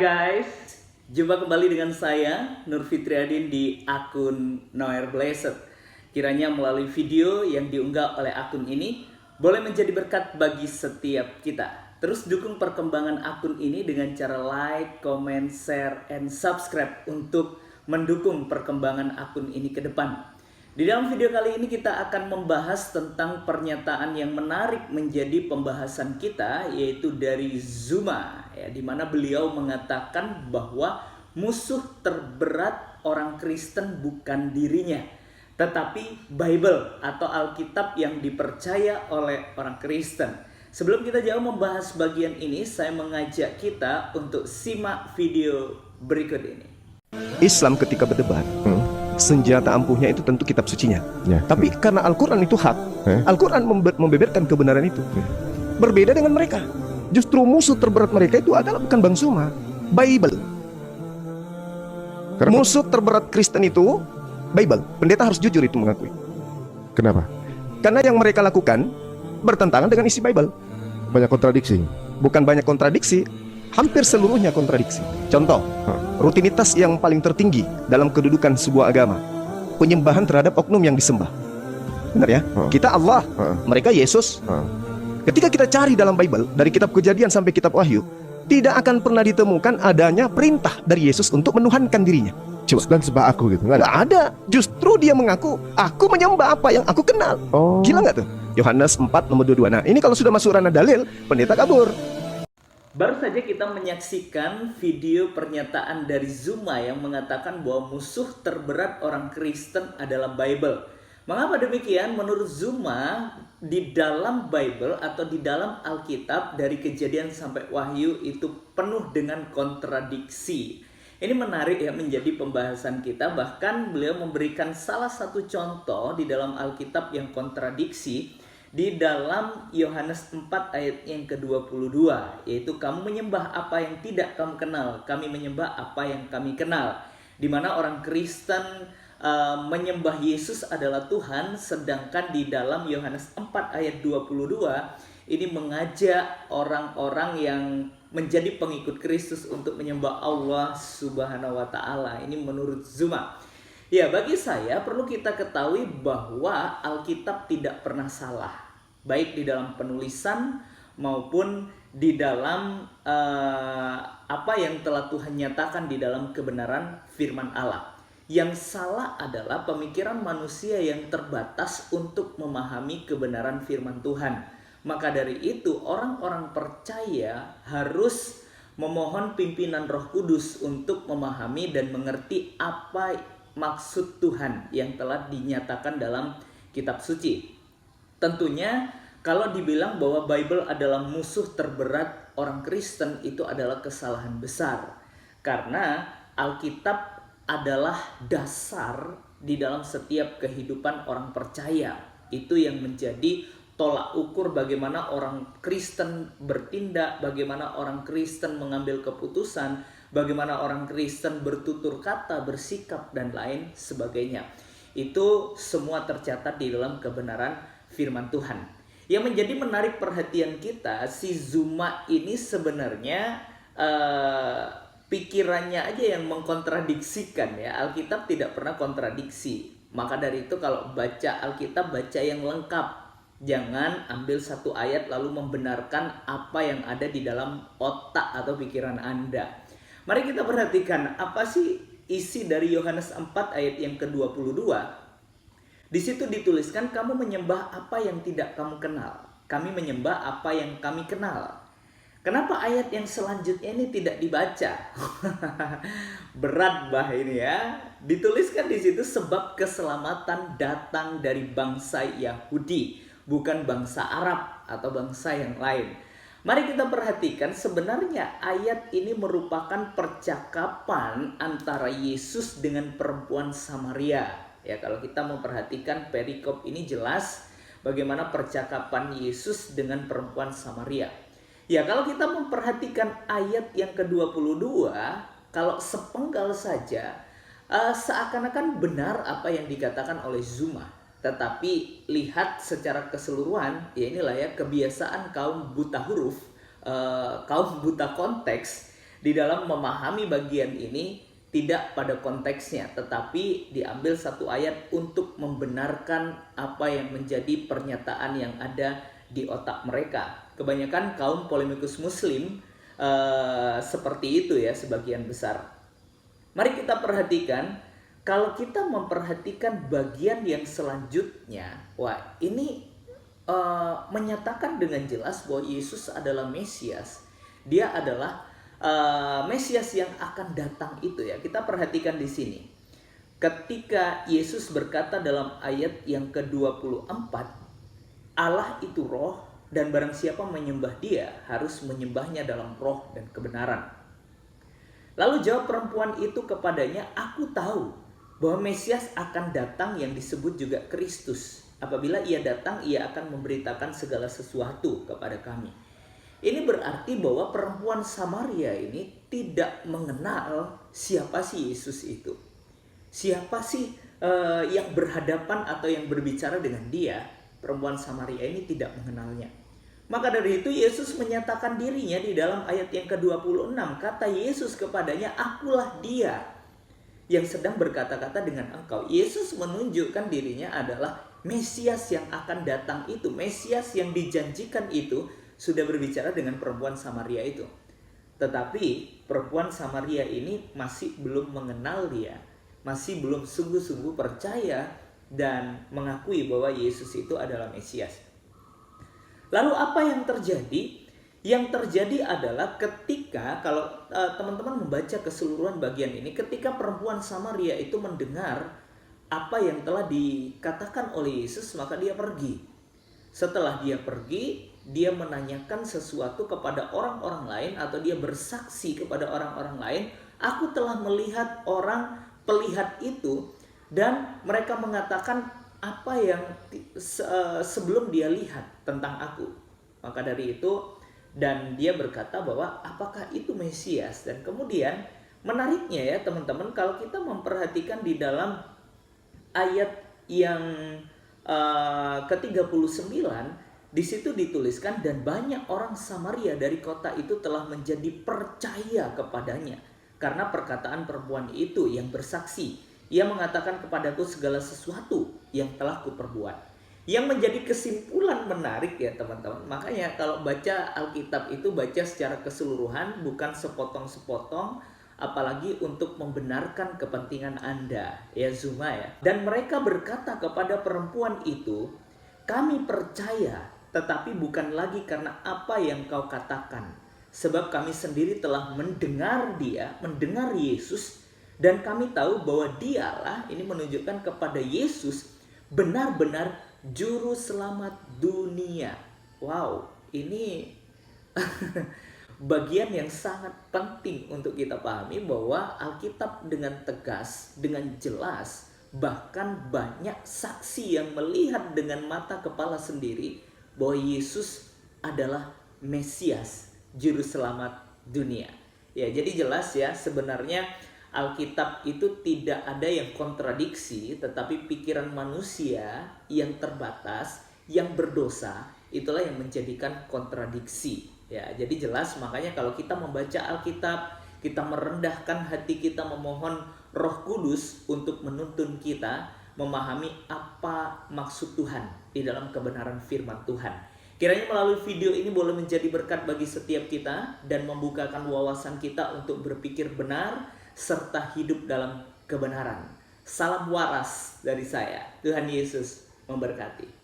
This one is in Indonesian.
Hai guys, jumpa kembali dengan saya Nur Fitriadin di akun Noer Blessed. Kiranya melalui video yang diunggah oleh akun ini boleh menjadi berkat bagi setiap kita. Terus dukung perkembangan akun ini dengan cara like, comment, share, and subscribe untuk mendukung perkembangan akun ini ke depan. Di dalam video kali ini kita akan membahas tentang pernyataan yang menarik menjadi pembahasan kita, yaitu dari Zuma, ya, di mana beliau mengatakan bahwa musuh terberat orang Kristen bukan dirinya, tetapi Bible atau Alkitab yang dipercaya oleh orang Kristen. Sebelum kita jauh membahas bagian ini, saya mengajak kita untuk simak video berikut ini. Islam ketika berdebat, senjata ampuhnya itu tentu kitab sucinya. Ya. Tapi karena Al-Quran itu hak, Al-Quran membeberkan kebenaran itu. Berbeda dengan mereka. Justru musuh terberat mereka itu adalah bukan Bang Zuma, Bible. Kenapa? Musuh terberat Kristen itu Bible. Pendeta harus jujur itu mengakui. Kenapa? Karena yang mereka lakukan bertentangan dengan isi Bible. Banyak kontradiksi. Bukan banyak kontradiksi, hampir seluruhnya kontradiksi. Contoh, rutinitas yang paling tertinggi dalam kedudukan sebuah agama, penyembahan terhadap oknum yang disembah. Benar ya? Kita Allah, mereka Yesus. Ketika kita cari dalam Bible, dari kitab Kejadian sampai kitab Wahyu, tidak akan pernah ditemukan adanya perintah dari Yesus untuk menuhankan dirinya. Coba. Dan sembah aku gitu, nggak ada? Nggak ada. Justru dia mengaku, aku menyembah apa yang aku kenal. Oh. Gila nggak tuh? Yohanes 4 nomor 22. Nah, ini kalau sudah masuk ranah dalil, pendeta kabur. Baru saja kita menyaksikan video pernyataan dari Zuma yang mengatakan bahwa musuh terberat orang Kristen adalah Bible. Mengapa demikian? Menurut Zuma, di dalam Bible atau di dalam Alkitab dari Kejadian sampai Wahyu itu penuh dengan kontradiksi. Ini menarik ya menjadi pembahasan kita. Bahkan beliau memberikan salah satu contoh di dalam Alkitab yang kontradiksi di dalam Yohanes 4 ayat yang ke-22, yaitu kamu menyembah apa yang tidak kamu kenal, kami menyembah apa yang kami kenal. Di mana orang Kristen menyembah Yesus adalah Tuhan, sedangkan di dalam Yohanes 4 ayat 22 ini mengajak orang-orang yang menjadi pengikut Kristus untuk menyembah Allah Subhanahu wa taala. Ini menurut Zuma. Ya, bagi saya perlu kita ketahui bahwa Alkitab tidak pernah salah, baik di dalam penulisan maupun di dalam apa yang telah Tuhan nyatakan di dalam kebenaran firman Allah. Yang salah adalah pemikiran manusia yang terbatas untuk memahami kebenaran firman Tuhan. Maka dari itu orang-orang percaya harus memohon pimpinan Roh Kudus untuk memahami dan mengerti apa maksud Tuhan yang telah dinyatakan dalam kitab suci. Tentunya kalau dibilang bahwa Bible adalah musuh terberat orang Kristen, itu adalah kesalahan besar. Karena Alkitab adalah dasar di dalam setiap kehidupan orang percaya. Itu yang menjadi tolak ukur bagaimana orang Kristen bertindak, bagaimana orang Kristen mengambil keputusan, bagaimana orang Kristen bertutur kata, bersikap, dan lain sebagainya. Itu semua tercatat di dalam kebenaran firman Tuhan. Yang menjadi menarik perhatian kita, si Zuma ini sebenarnya pikirannya aja yang mengkontradiksikan ya. Alkitab tidak pernah kontradiksi. Maka dari itu kalau baca Alkitab, baca yang lengkap. Jangan ambil satu ayat lalu membenarkan apa yang ada di dalam otak atau pikiran Anda. Mari kita perhatikan apa sih isi dari Yohanes 4 ayat yang ke-22. Di situ dituliskan, kamu menyembah apa yang tidak kamu kenal. Kami menyembah apa yang kami kenal. Kenapa ayat yang selanjutnya ini tidak dibaca? Berat bah ini ya. Dituliskan di situ, sebab keselamatan datang dari bangsa Yahudi, bukan bangsa Arab atau bangsa yang lain. Mari kita perhatikan, sebenarnya ayat ini merupakan percakapan antara Yesus dengan perempuan Samaria. Ya, kalau kita memperhatikan perikop ini jelas bagaimana percakapan Yesus dengan perempuan Samaria. Ya, kalau kita memperhatikan ayat yang ke-22, kalau sepenggal saja seakan-akan benar apa yang dikatakan oleh Zuma. Tetapi lihat secara keseluruhan, ya inilah ya kebiasaan kaum buta huruf, kaum buta konteks. di dalam memahami bagian ini tidak pada konteksnya, tetapi diambil satu ayat untuk membenarkan apa yang menjadi pernyataan yang ada di otak mereka. Kebanyakan kaum polemikus muslim seperti itu ya, sebagian besar. Mari kita perhatikan, kalau kita memperhatikan bagian yang selanjutnya, wah ini menyatakan dengan jelas bahwa Yesus adalah Mesias. Dia adalah Mesias yang akan datang itu ya. Kita perhatikan di sini. Ketika Yesus berkata dalam ayat yang ke-24, Allah itu roh dan barang siapa menyembah dia harus menyembahnya dalam roh dan kebenaran. Lalu jawab perempuan itu kepadanya, aku tahu bahwa Mesias akan datang yang disebut juga Kristus. Apabila ia datang, ia akan memberitakan segala sesuatu kepada kami. Ini berarti bahwa perempuan Samaria ini tidak mengenal siapa sih Yesus itu. Siapa sih yang berhadapan atau yang berbicara dengan dia. Perempuan Samaria ini tidak mengenalnya. Maka dari itu Yesus menyatakan dirinya di dalam ayat yang ke-26. Kata Yesus kepadanya, akulah dia yang sedang berkata-kata dengan engkau. Yesus menunjukkan dirinya adalah Mesias yang akan datang itu. Mesias yang dijanjikan itu sudah berbicara dengan perempuan Samaria itu. Tetapi perempuan Samaria ini masih belum mengenal dia. Masih belum sungguh-sungguh percaya dan mengakui bahwa Yesus itu adalah Mesias. Lalu apa yang terjadi? Yang terjadi adalah ketika, kalau teman-teman membaca keseluruhan bagian ini, ketika perempuan Samaria itu mendengar apa yang telah dikatakan oleh Yesus, maka dia pergi. Setelah dia pergi, dia menanyakan sesuatu kepada orang-orang lain atau dia bersaksi kepada orang-orang lain, aku telah melihat orang pelihat itu, dan mereka mengatakan apa yang sebelum dia lihat tentang aku. Maka dari itu, dan dia berkata bahwa apakah itu Mesias. Dan kemudian menariknya ya teman-teman, kalau kita memperhatikan di dalam ayat yang ke-39, di situ dituliskan, dan banyak orang Samaria dari kota itu telah menjadi percaya kepadanya karena perkataan perempuan itu yang bersaksi. Ia mengatakan kepadaku segala sesuatu yang telah kuperbuat. Yang menjadi kesimpulan menarik ya teman-teman. Makanya kalau baca Alkitab itu baca secara keseluruhan, bukan sepotong-sepotong, apalagi untuk membenarkan kepentingan Anda, ya Zuma ya. Dan mereka berkata kepada perempuan itu, kami percaya, tetapi bukan lagi karena apa yang kau katakan. Sebab kami sendiri telah mendengar dia, mendengar Yesus, dan kami tahu bahwa dialah, ini menunjukkan kepada Yesus, benar-benar juru selamat dunia. Wow, ini bagian yang sangat penting untuk kita pahami, bahwa Alkitab dengan tegas, dengan jelas, bahkan banyak saksi yang melihat dengan mata kepala sendiri bahwa Yesus adalah Mesias, juru selamat dunia. Ya, jadi jelas ya, sebenarnya Alkitab itu tidak ada yang kontradiksi, tetapi pikiran manusia yang terbatas, yang berdosa, itulah yang menjadikan kontradiksi. Ya, jadi jelas, makanya kalau kita membaca Alkitab, kita merendahkan hati kita, memohon Roh Kudus untuk menuntun kita memahami apa maksud Tuhan di dalam kebenaran firman Tuhan. Kiranya melalui video ini boleh menjadi berkat bagi setiap kita dan membukakan wawasan kita untuk berpikir benar serta hidup dalam kebenaran. Salam waras dari saya. Tuhan Yesus memberkati.